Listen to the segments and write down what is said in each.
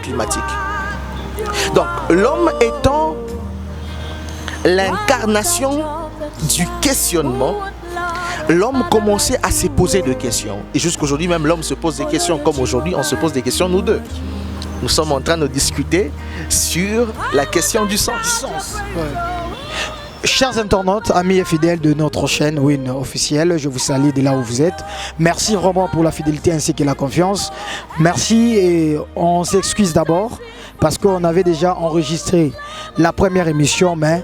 climatique. Donc, l'homme étant l'incarnation du questionnement, l'homme commençait à se poser des questions. Et jusqu'aujourd'hui, même l'homme se pose des questions, comme aujourd'hui, on se pose des questions, nous deux. Nous sommes en train de discuter sur la question du sens. Ouais. Chers internautes, amis et fidèles de notre chaîne WIN officielle, je vous salue de là où vous êtes. Merci vraiment pour la fidélité ainsi que la confiance. Merci et on s'excuse d'abord parce qu'on avait déjà enregistré la première émission, mais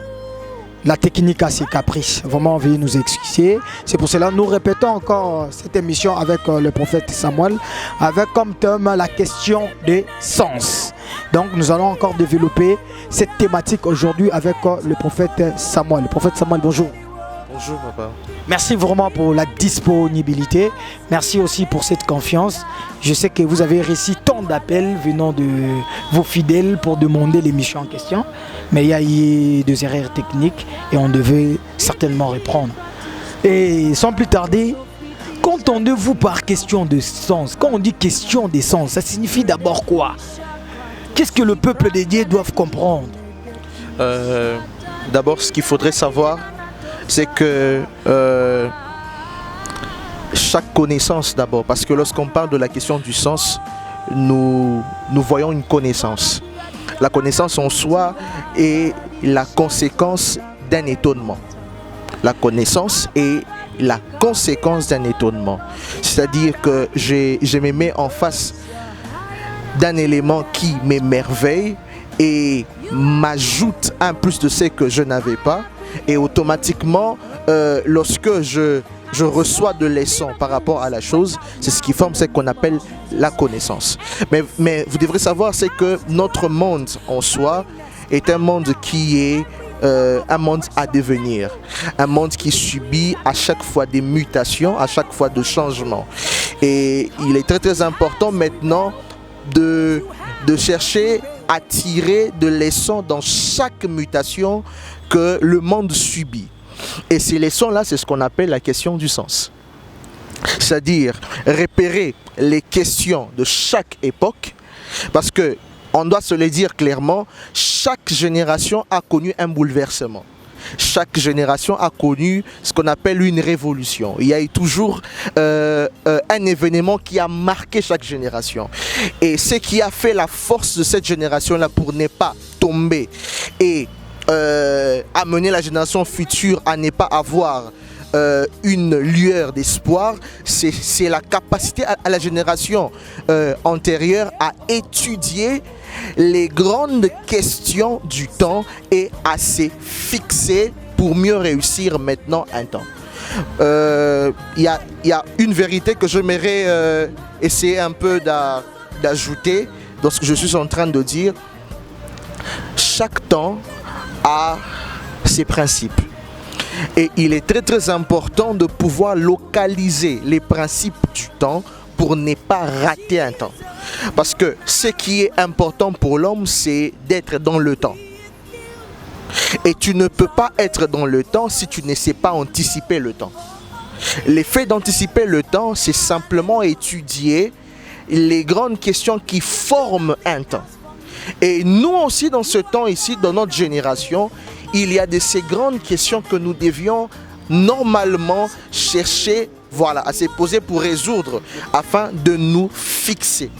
la technique a ses caprices. Vraiment, veuillez nous excuser. C'est pour cela que nous répétons encore cette émission avec le prophète Samuel, avec comme thème la question des sens. Donc, nous allons encore développer cette thématique aujourd'hui avec le prophète Samuel. Le prophète Samuel, bonjour. Bonjour, papa. Merci vraiment pour la disponibilité. Merci aussi pour cette confiance. Je sais que vous avez reçu tant d'appels venant de vos fidèles pour demander l'émission en question. Mais il y a eu des erreurs techniques et on devait certainement répondre. Et sans plus tarder, qu'entendez-vous par question de sens? Quand on dit question de sens, ça signifie d'abord quoi? Qu'est-ce que le peuple de Dieu doit comprendre? D'abord, ce qu'il faudrait savoir, c'est que chaque connaissance d'abord, parce que lorsqu'on parle de la question du sens, nous voyons une connaissance. La connaissance en soi est la conséquence d'un étonnement. La connaissance est la conséquence d'un étonnement. C'est-à-dire que je me mets en face d'un élément qui m'émerveille et m'ajoute un plus de ce que je n'avais pas. Et automatiquement, lorsque je reçois de leçons par rapport à la chose, c'est ce qui forme ce qu'on appelle la connaissance. Mais vous devrez savoir, c'est que notre monde en soi est un monde qui est un monde à devenir, un monde qui subit à chaque fois des mutations, à chaque fois de changements. Et il est très très important maintenant de chercher à tirer de leçons dans chaque mutation que le monde subit. Et ces leçons-là, c'est ce qu'on appelle la question du sens. C'est-à-dire repérer les questions de chaque époque, parce que on doit se le dire clairement, chaque génération a connu un bouleversement. Chaque génération a connu ce qu'on appelle une révolution. Il y a eu toujours un événement qui a marqué chaque génération. Et ce qui a fait la force de cette génération-là pour ne pas tomber et amener la génération future à ne pas avoir une lueur d'espoir, c'est la capacité à la génération antérieure à étudier les grandes questions du temps et à se fixer pour mieux réussir maintenant un temps. Il y a une vérité que j'aimerais essayer un peu d'ajouter dans ce que je suis en train de dire. Chaque temps a ses principes. Et il est très très important de pouvoir localiser les principes du temps pour ne pas rater un temps. Parce que ce qui est important pour l'homme, c'est d'être dans le temps. Et tu ne peux pas être dans le temps si tu ne sais pas anticiper le temps. L'effet d'anticiper le temps, c'est simplement étudier les grandes questions qui forment un temps. Et nous aussi, dans ce temps ici, dans notre génération, il y a de ces grandes questions que nous devions normalement chercher, voilà, à se poser pour résoudre, afin de nous fixer.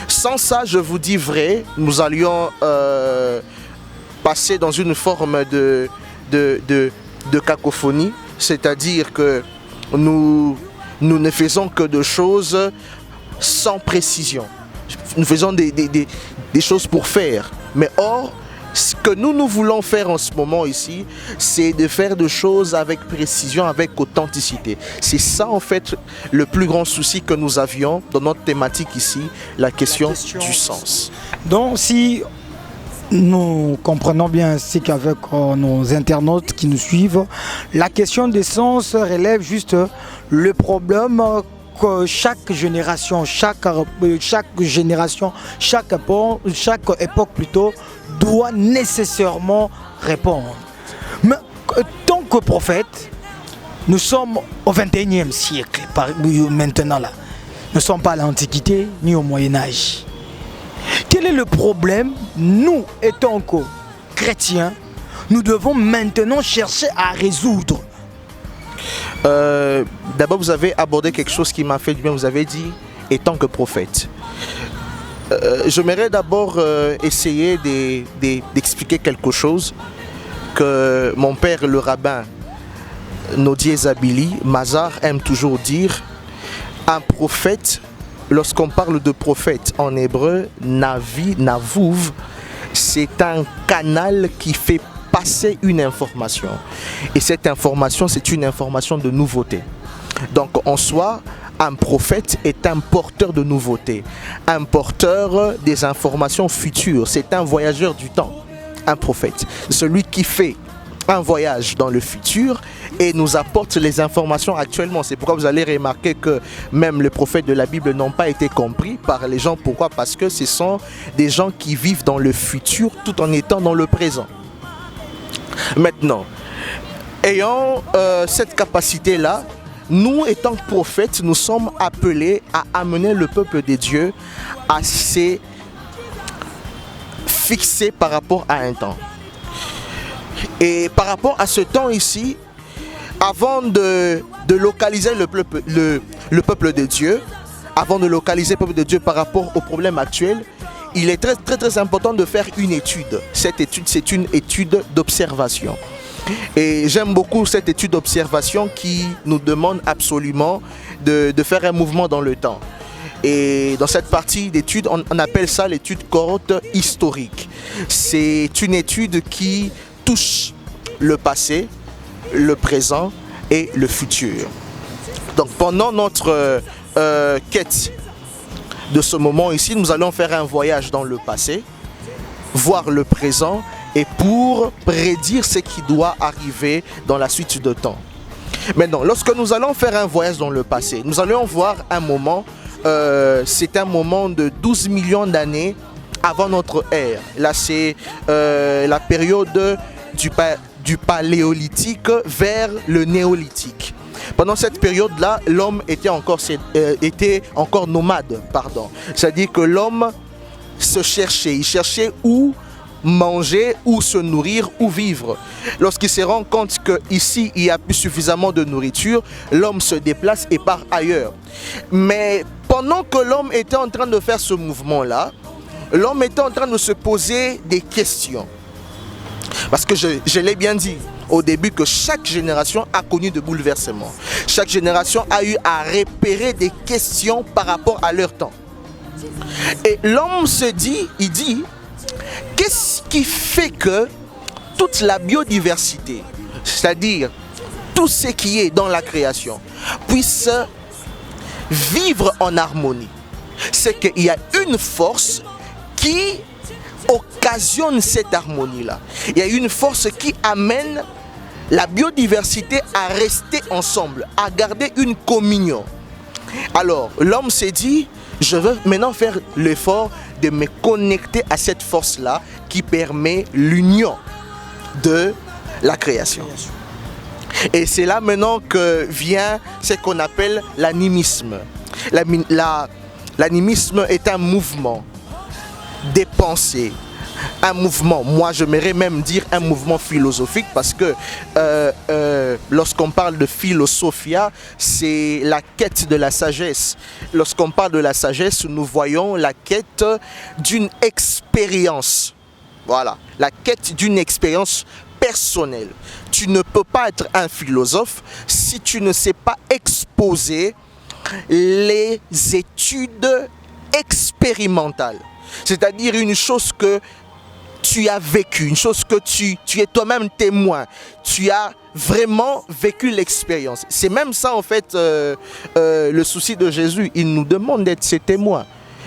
Sans ça, je vous dis vrai, nous allions passer dans une forme de cacophonie, c'est-à-dire que nous ne faisons que de choses sans précision. Nous faisons des choses pour faire. Mais or, ce que nous voulons faire en ce moment ici, c'est de faire des choses avec précision, avec authenticité. C'est ça en fait le plus grand souci que nous avions dans notre thématique ici, la question du sens. Donc si nous comprenons bien ainsi qu'avec nos internautes qui nous suivent, la question des sens relève juste le problème que chaque génération, chaque époque plutôt, doit nécessairement répondre. Mais tant que prophète, nous sommes au 21e siècle maintenant là. Nous ne sommes pas à l'Antiquité ni au Moyen-Âge. quel est le problème? Nous, étant que chrétiens, nous devons maintenant chercher à résoudre. D'abord, vous avez abordé quelque chose qui m'a fait du bien. Vous avez dit, étant que prophète. J'aimerais d'abord essayer d'expliquer quelque chose que mon père, le rabbin Nodier Zabili Mazar, aime toujours dire. Un prophète, lorsqu'on parle de prophète en hébreu, Navi, Navouv, c'est un canal qui fait passer une information. Et cette information, c'est une information de nouveauté. Donc en soi, un prophète est un porteur de nouveautés, un porteur des informations futures. C'est un voyageur du temps, un prophète. Celui qui fait un voyage dans le futur et nous apporte les informations actuellement. C'est pourquoi vous allez remarquer que même les prophètes de la Bible n'ont pas été compris par les gens. Pourquoi? Parce que ce sont des gens qui vivent dans le futur tout en étant dans le présent. Maintenant, ayant cette capacité-là, nous, étant prophètes, nous sommes appelés à amener le peuple de Dieu à se fixer par rapport à un temps. Et par rapport à ce temps ici, avant de localiser le peuple de Dieu, avant de localiser le peuple de Dieu par rapport aux problèmes actuels, il est très important de faire une étude. Cette étude, c'est une étude d'observation. Et j'aime beaucoup cette étude d'observation qui nous demande absolument de faire un mouvement dans le temps. Et dans cette partie d'étude, on appelle ça l'étude cohorte historique. C'est une étude qui touche le passé, le présent et le futur. Donc pendant notre quête de ce moment ici, nous allons faire un voyage dans le passé, voir le présent et pour prédire ce qui doit arriver dans la suite de temps. Maintenant, lorsque nous allons faire un voyage dans le passé, nous allons voir un moment, c'est un moment de 12 millions d'années avant notre ère. Là, c'est la période du paléolithique vers le néolithique. Pendant cette période-là, l'homme était encore nomade, pardon. C'est-à-dire que l'homme se cherchait, il cherchait où manger, où se nourrir, où vivre. Lorsqu'il se rend compte qu'ici, il n'y a plus suffisamment de nourriture, l'homme se déplace et part ailleurs. Mais pendant que l'homme était en train de faire ce mouvement-là, l'homme était en train de se poser des questions. Parce que je l'ai bien dit au début que chaque génération a connu de bouleversements. Chaque génération a eu à repérer des questions par rapport à leur temps. Et l'homme se dit, il dit, qu'est-ce qui fait que toute la biodiversité, c'est-à-dire tout ce qui est dans la création, puisse vivre en harmonie? C'est qu'il y a une force qui occasionne cette harmonie-là. Il y a une force qui amène la biodiversité à rester ensemble, à garder une communion. Alors, l'homme s'est dit, je veux maintenant faire l'effort de me connecter à cette force-là qui permet l'union de la création. Et c'est là maintenant que vient ce qu'on appelle l'animisme. L'animisme est un mouvement des pensées, un mouvement, moi j'aimerais même dire un mouvement philosophique, parce que lorsqu'on parle de philosophia, c'est la quête de la sagesse. Lorsqu'on parle de la sagesse, nous voyons la quête d'une expérience. Voilà, la quête d'une expérience personnelle. Tu ne peux pas être un philosophe si tu ne sais pas exposer les études expérimentales. C'est-à-dire une chose que tu as vécu, une chose que tu es toi-même témoin. Tu as vraiment vécu l'expérience. C'est même ça en fait le souci de Jésus. Il nous demande d'être ses témoins.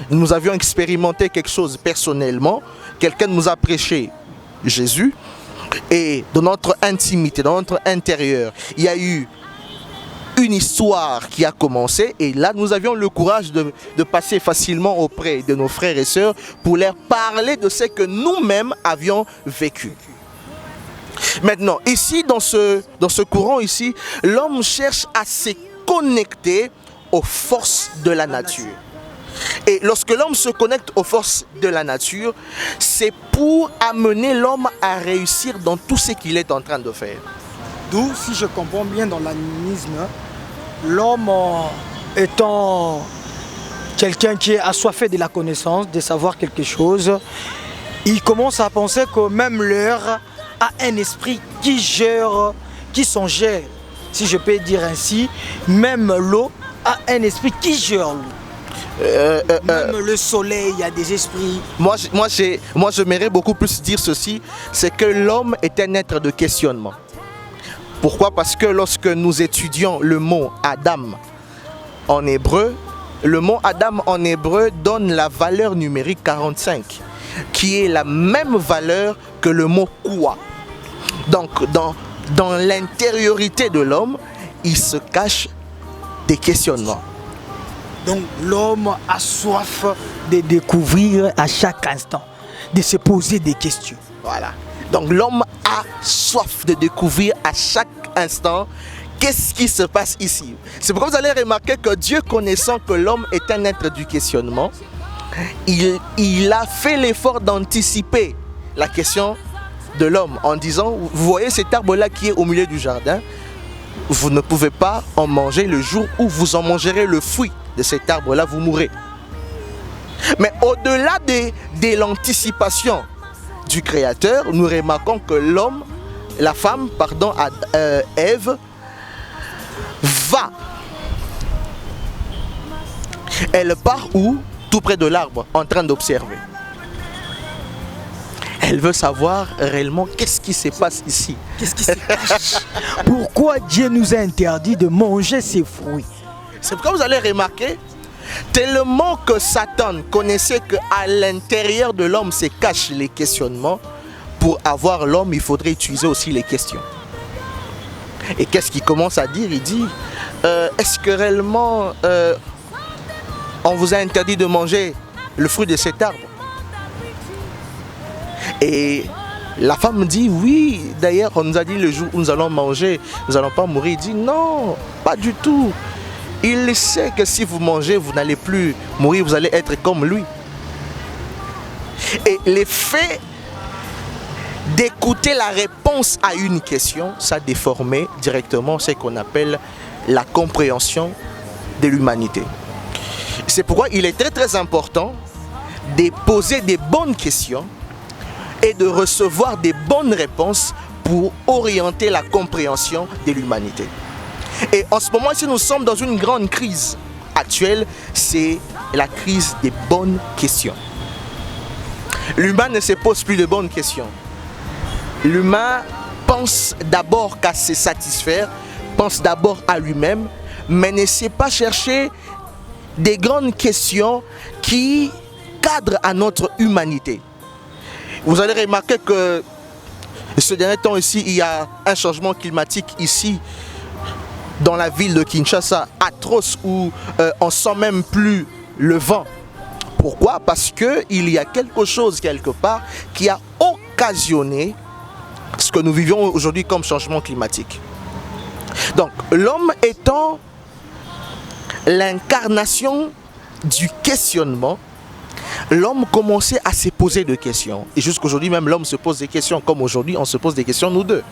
Nous avions expérimenté quelque chose personnellement. Quelqu'un nous a prêché Jésus. Et dans notre intimité, dans notre intérieur, il y a eu une histoire qui a commencé, et là nous avions le courage de passer facilement auprès de nos frères et sœurs pour leur parler de ce que nous-mêmes avions vécu. Maintenant, ici dans ce courant ici, l'homme cherche à se connecter aux forces de la nature. Et lorsque l'homme se connecte aux forces de la nature, c'est pour amener l'homme à réussir dans tout ce qu'il est en train de faire. D'où, si je comprends bien dans l'animisme, l'homme étant quelqu'un qui est assoiffé de la connaissance, de savoir quelque chose, il commence à penser que même l'heure a un esprit qui gère, qui s'en gère. Si je peux dire ainsi, même l'eau a un esprit qui gère l'eau. Même le soleil, il y a des esprits. Moi, j'aimerais beaucoup plus dire ceci, c'est que l'homme est un être de questionnement. Pourquoi? Parce que lorsque nous étudions le mot Adam en hébreu, le mot Adam en hébreu donne la valeur numérique 45, qui est la même valeur que le mot quoi. Donc, dans l'intériorité de l'homme, il se cache des questionnements. Donc l'homme a soif de découvrir à chaque instant, de se poser des questions. Voilà. Donc l'homme a soif de découvrir à chaque instant qu'est-ce qui se passe ici. C'est pourquoi vous allez remarquer que Dieu, connaissant que l'homme est un être du questionnement, il a fait l'effort d'anticiper la question de l'homme en disant, vous voyez cet arbre-là qui est au milieu du jardin, vous ne pouvez pas en manger. Le jour où vous en mangerez le fruit de cet arbre-là, vous mourrez. Mais au-delà de l'anticipation du Créateur, nous remarquons que la femme, Ève, va. Elle part où? Tout près de l'arbre, en train d'observer. Elle veut savoir réellement qu'est-ce qui se passe ici. Qu'est-ce qui se passe? Pourquoi Dieu nous a interdit de manger ces fruits? C'est pourquoi vous allez remarquer, tellement que Satan connaissait qu'à l'intérieur de l'homme se cachent les questionnements, pour avoir l'homme, il faudrait utiliser aussi les questions. Et qu'est-ce qu'il commence à dire? Il dit, est-ce que réellement on vous a interdit de manger le fruit de cet arbre? Et la femme dit, oui, d'ailleurs on nous a dit le jour où nous allons manger, nous n'allons pas mourir. Il dit, non, pas du tout. Il sait que si vous mangez, vous n'allez plus mourir, vous allez être comme lui. Et l'effet d'écouter la réponse à une question, ça déformait directement ce qu'on appelle la compréhension de l'humanité. C'est pourquoi il est très très important de poser des bonnes questions et de recevoir des bonnes réponses pour orienter la compréhension de l'humanité. Et en ce moment, si nous sommes dans une grande crise actuelle, c'est la crise des bonnes questions. L'humain ne se pose plus de bonnes questions. L'humain pense d'abord qu'à se satisfaire, pense d'abord à lui-même, mais ne sait pas chercher des grandes questions qui cadrent à notre humanité. Vous allez remarquer que ce dernier temps ici, il y a un changement climatique ici, dans la ville de Kinshasa, atroce, où on ne sent même plus le vent. Pourquoi? Parce qu'il y a quelque chose quelque part qui a occasionné ce que nous vivons aujourd'hui comme changement climatique. Donc l'homme étant l'incarnation du questionnement, l'homme commençait à se poser des questions. Et jusqu'aujourd'hui même l'homme se pose des questions, comme aujourd'hui on se pose des questions nous deux.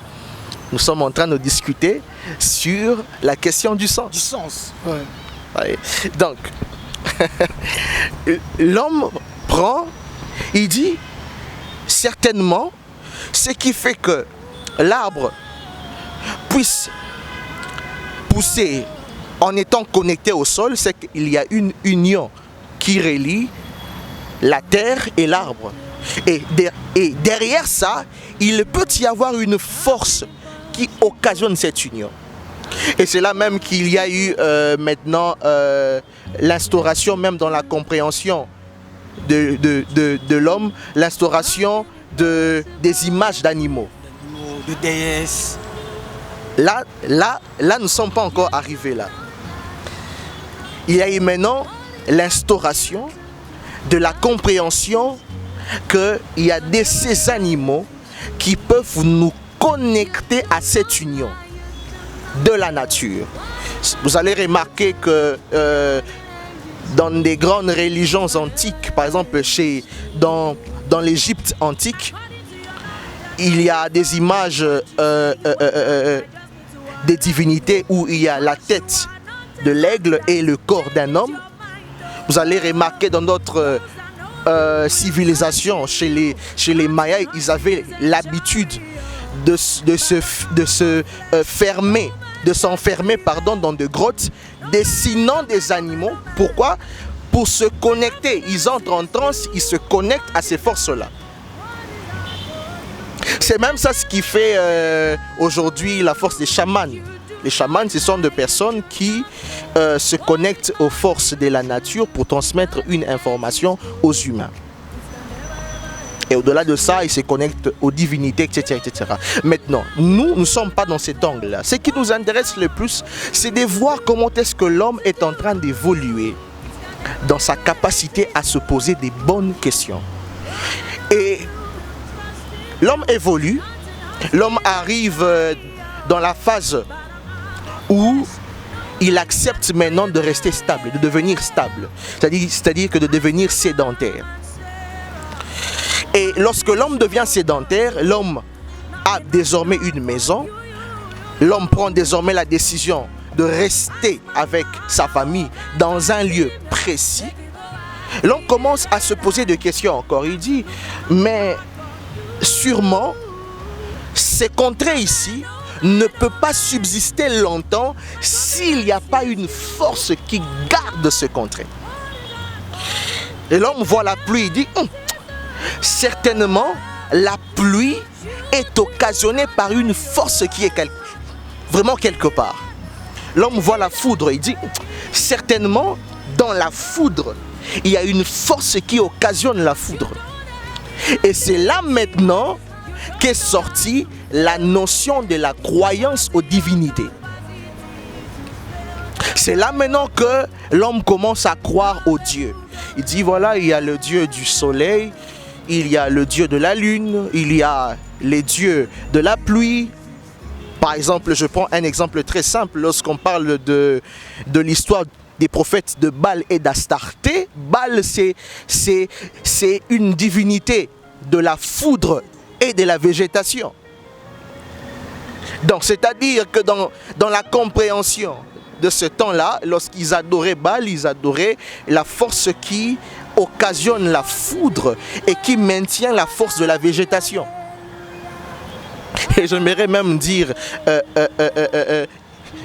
Nous sommes en train de discuter sur la question du sens. Du sens, ouais. Ouais. Donc, l'homme prend, il dit, certainement, ce qui fait que l'arbre puisse pousser en étant connecté au sol, c'est qu'il y a une union qui relie la terre et l'arbre. Et derrière ça, il peut y avoir une force qui occasionne cette union. Et c'est là même qu'il y a eu maintenant l'instauration, même dans la compréhension de l'homme, l'instauration des images d'animaux. De déesses. Là, nous ne sommes pas encore arrivés là. Il y a eu maintenant l'instauration de la compréhension qu'il y a ces animaux qui peuvent nous connecter à cette union de la nature. Vous allez remarquer que dans des grandes religions antiques, par exemple dans l'Égypte antique, il y a des images des divinités où il y a la tête de l'aigle et le corps d'un homme. Vous allez remarquer dans d'autres civilisations, chez les Mayas, ils avaient l'habitude de s'enfermer dans de grottes, dessinant des animaux. Pourquoi? Pour se connecter. Ils entrent en transe, ils se connectent à ces forces-là. C'est même ça ce qui fait aujourd'hui la force des chamans. Les chamans, ce sont des personnes qui se connectent aux forces de la nature pour transmettre une information aux humains. Et au-delà de ça, ils se connectent aux divinités, etc. etc. Maintenant, nous ne sommes pas dans cet angle-là. Ce qui nous intéresse le plus, c'est de voir comment est-ce que l'homme est en train d'évoluer dans sa capacité à se poser des bonnes questions. Et l'homme évolue, l'homme arrive dans la phase où il accepte maintenant de rester stable, de devenir stable, c'est-à-dire que de devenir sédentaire. Et lorsque l'homme devient sédentaire, l'homme a désormais une maison, l'homme prend désormais la décision de rester avec sa famille dans un lieu précis. L'homme commence à se poser des questions encore. Il dit, mais sûrement, ces contrées ici ne peut pas subsister longtemps s'il n'y a pas une force qui garde ce contrées. Et l'homme voit la pluie, il dit, certainement la pluie est occasionnée par une force qui est vraiment quelque part. L'homme voit la foudre, il dit, certainement dans la foudre, il y a une force qui occasionne la foudre. Et c'est là maintenant qu'est sortie la notion de la croyance aux divinités. C'est là maintenant que l'homme commence à croire aux dieux. Il dit voilà, il y a le dieu du soleil, il y a le dieu de la lune, il y a les dieux de la pluie. Par exemple, je prends un exemple très simple. Lorsqu'on parle de l'histoire des prophètes de Baal et d'Astarté, Baal c'est une divinité de la foudre et de la végétation. Donc c'est-à-dire que dans la compréhension de ce temps-là, lorsqu'ils adoraient Baal, ils adoraient la force qui occasionne la foudre et qui maintient la force de la végétation. Et j'aimerais même dire,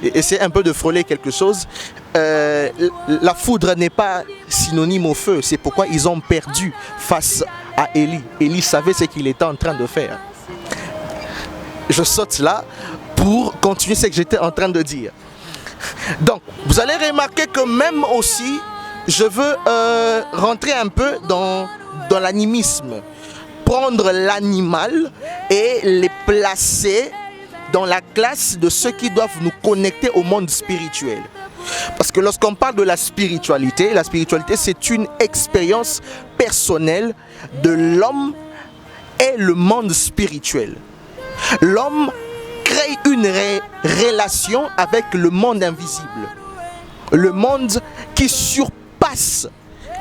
essayer un peu de frôler quelque chose, la foudre n'est pas synonyme au feu, c'est pourquoi ils ont perdu face à Élie. Élie savait ce qu'il était en train de faire. Je saute là pour continuer ce que j'étais en train de dire. Donc, vous allez remarquer que même aussi, je veux rentrer un peu dans l'animisme. Prendre l'animal et les placer dans la classe de ceux qui doivent nous connecter au monde spirituel. Parce que lorsqu'on parle de la spiritualité c'est une expérience personnelle de l'homme et le monde spirituel. L'homme crée une relation avec le monde invisible, le monde qui surpasse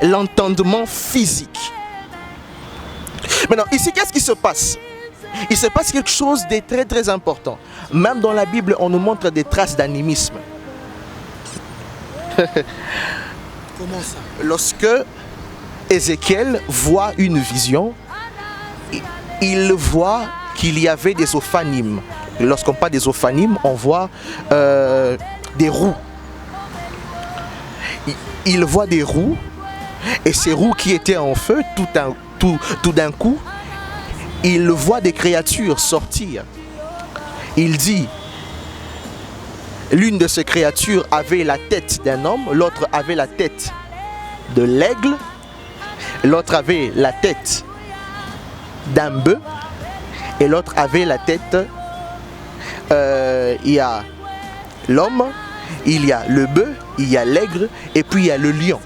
l'entendement physique. Maintenant, ici, qu'est-ce qui se passe? Il se passe quelque chose de très très important. Même dans la Bible, on nous montre des traces d'animisme. Comment ça? Lorsque Ézéchiel voit une vision, il voit qu'il y avait des ophanimes. Lorsqu'on parle des ophanimes, on voit des roues. Il voit des roues, et ces roues qui étaient en feu, tout d'un coup, il voit des créatures sortir. Il dit, l'une de ces créatures avait la tête d'un homme, l'autre avait la tête de l'aigle, l'autre avait la tête d'un bœuf, et l'autre avait la tête, il y a l'homme, il y a le bœuf, il y a l'aigle, et puis il y a le lion.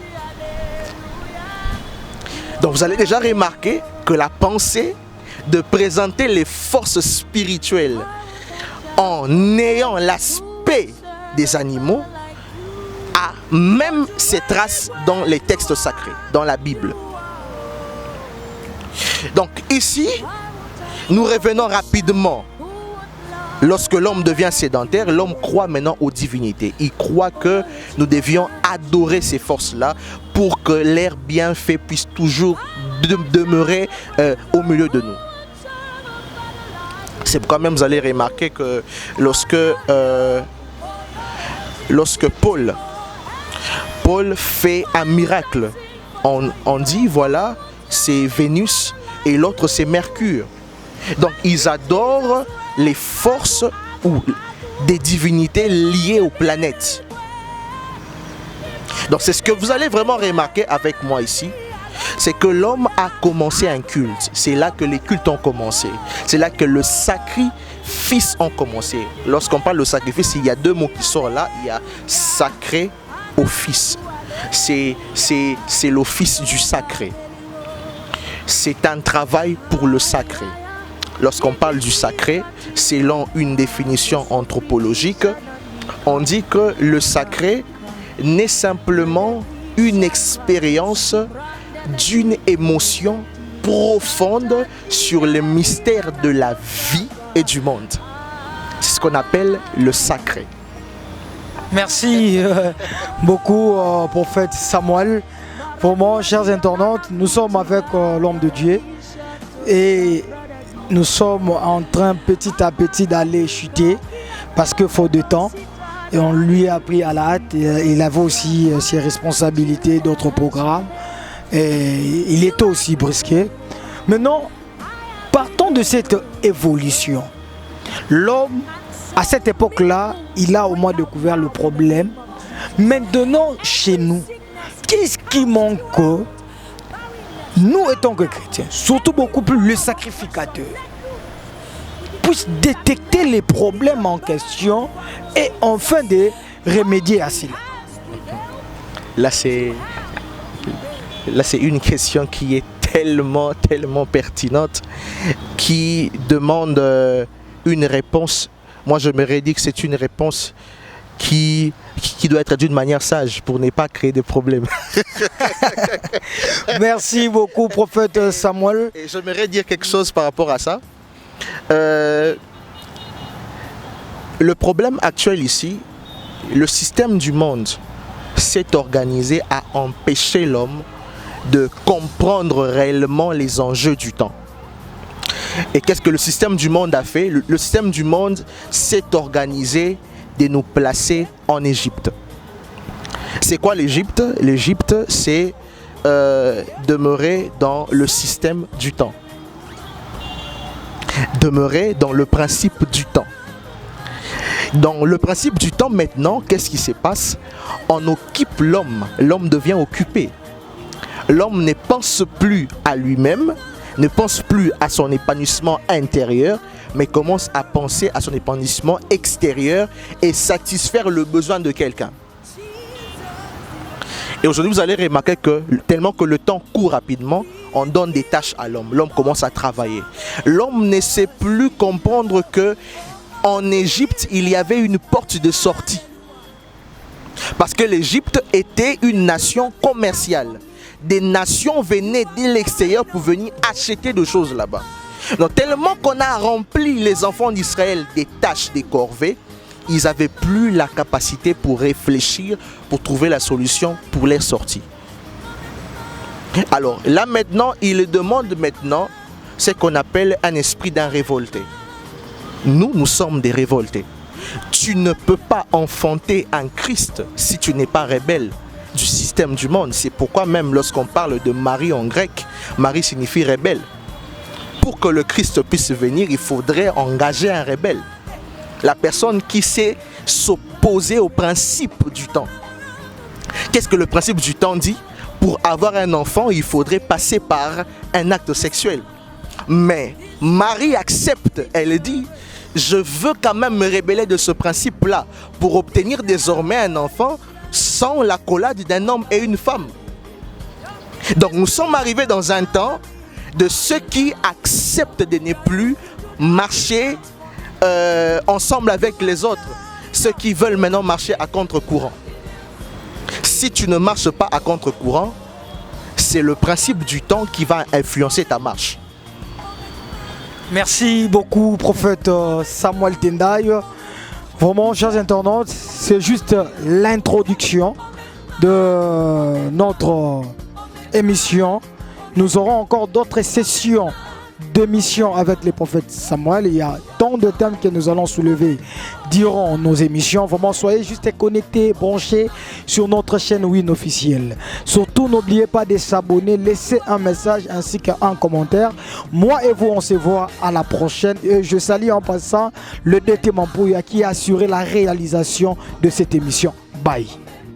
Donc vous allez déjà remarquer que la pensée de présenter les forces spirituelles en ayant l'aspect des animaux a même ses traces dans les textes sacrés, dans la Bible. Donc ici, nous revenons rapidement. Lorsque l'homme devient sédentaire, l'homme croit maintenant aux divinités. Il croit que nous devions adorer ces forces-là pour que leurs bienfaits puissent toujours demeurer au milieu de nous. C'est pourquoi même vous allez remarquer que lorsque Paul fait un miracle, on dit voilà, c'est Vénus et l'autre c'est Mercure. Donc ils adorent les forces ou des divinités liées aux planètes. Donc c'est ce que vous allez vraiment remarquer avec moi ici. C'est que l'homme a commencé un culte. C'est là que les cultes ont commencé. C'est là que le sacrifice ont commencé. Lorsqu'on parle de sacrifice, il y a deux mots qui sortent là. Il y a sacré, office. C'est l'office du sacré. C'est un travail pour le sacré. Lorsqu'on parle du sacré, selon une définition anthropologique, on dit que le sacré n'est simplement une expérience d'une émotion profonde sur le mystère de la vie et du monde. C'est ce qu'on appelle le sacré. Merci beaucoup, prophète Samuel. Pour moi, chers internautes, nous sommes avec l'homme de Dieu et nous sommes en train petit à petit d'aller chuter parce que faute de temps. Et on lui a pris à la hâte. Il avait aussi ses responsabilités, d'autres programmes. Et il était aussi brusqué. Maintenant, partons de cette évolution. L'homme, à cette époque-là, il a au moins découvert le problème. Maintenant, chez nous, qu'est-ce qui manque? Nous, étant que chrétiens, surtout beaucoup plus le sacrificateur, puisse détecter les problèmes en question et enfin de remédier à cela. Là, c'est une question qui est tellement pertinente, qui demande une réponse. Moi, je me dit que c'est une réponse qui doit être d'une manière sage pour ne pas créer de problèmes. Merci beaucoup, prophète Samuel. Et j'aimerais dire quelque chose par rapport à ça. Le problème actuel ici, le système du monde s'est organisé à empêcher l'homme de comprendre réellement les enjeux du temps. Et qu'est-ce que le système du monde a fait? Le système du monde s'est organisé de nous placer en Égypte. C'est quoi l'Égypte? L'Égypte, c'est demeurer dans le système du temps. Demeurer dans le principe du temps. Dans le principe du temps maintenant, qu'est-ce qui se passe? On occupe l'homme. L'homme devient occupé. L'homme ne pense plus à lui-même, ne pense plus à son épanouissement intérieur, mais commence à penser à son épanouissement extérieur et satisfaire le besoin de quelqu'un. Et aujourd'hui, vous allez remarquer que tellement que le temps court rapidement, on donne des tâches à l'homme. L'homme commence à travailler. L'homme ne sait plus comprendre que en Égypte, il y avait une porte de sortie. Parce que l'Égypte était une nation commerciale. Des nations venaient de l'extérieur pour venir acheter des choses là-bas. Donc tellement qu'on a rempli les enfants d'Israël des tâches, des corvées, ils n'avaient plus la capacité pour réfléchir, pour trouver la solution pour les sorties. Alors là maintenant, ils demandent maintenant ce qu'on appelle un esprit d'un révolté. Nous sommes des révoltés. Tu ne peux pas enfanter un Christ si tu n'es pas rebelle du système du monde. C'est pourquoi même lorsqu'on parle de Marie en grec, Marie signifie rebelle. Pour que le Christ puisse venir, il faudrait engager un rebelle. La personne qui sait s'opposer au principe du temps. Qu'est-ce que le principe du temps dit? Pour avoir un enfant, il faudrait passer par un acte sexuel. Mais Marie accepte, elle dit, je veux quand même me rebeller de ce principe-là pour obtenir désormais un enfant sans l'accolade d'un homme et une femme. Donc nous sommes arrivés dans un temps de ceux qui acceptent de ne plus marcher ensemble avec les autres. Ceux qui veulent maintenant marcher à contre-courant. si tu ne marches pas à contre-courant, c'est le principe du temps qui va influencer ta marche. Merci beaucoup, prophète Samuel Tendai. Vraiment, chers internautes, c'est juste l'introduction de notre émission. Nous aurons encore d'autres sessions d'émissions avec les prophètes Samuel. Il y a tant de thèmes que nous allons soulever durant nos émissions. Vraiment, soyez juste connectés, branchés sur notre chaîne Win officielle. Surtout, n'oubliez pas de s'abonner, laissez un message ainsi qu'un commentaire. Moi et vous, on se voit à la prochaine. Et je salue en passant le DT Mampouya qui a assuré la réalisation de cette émission. Bye.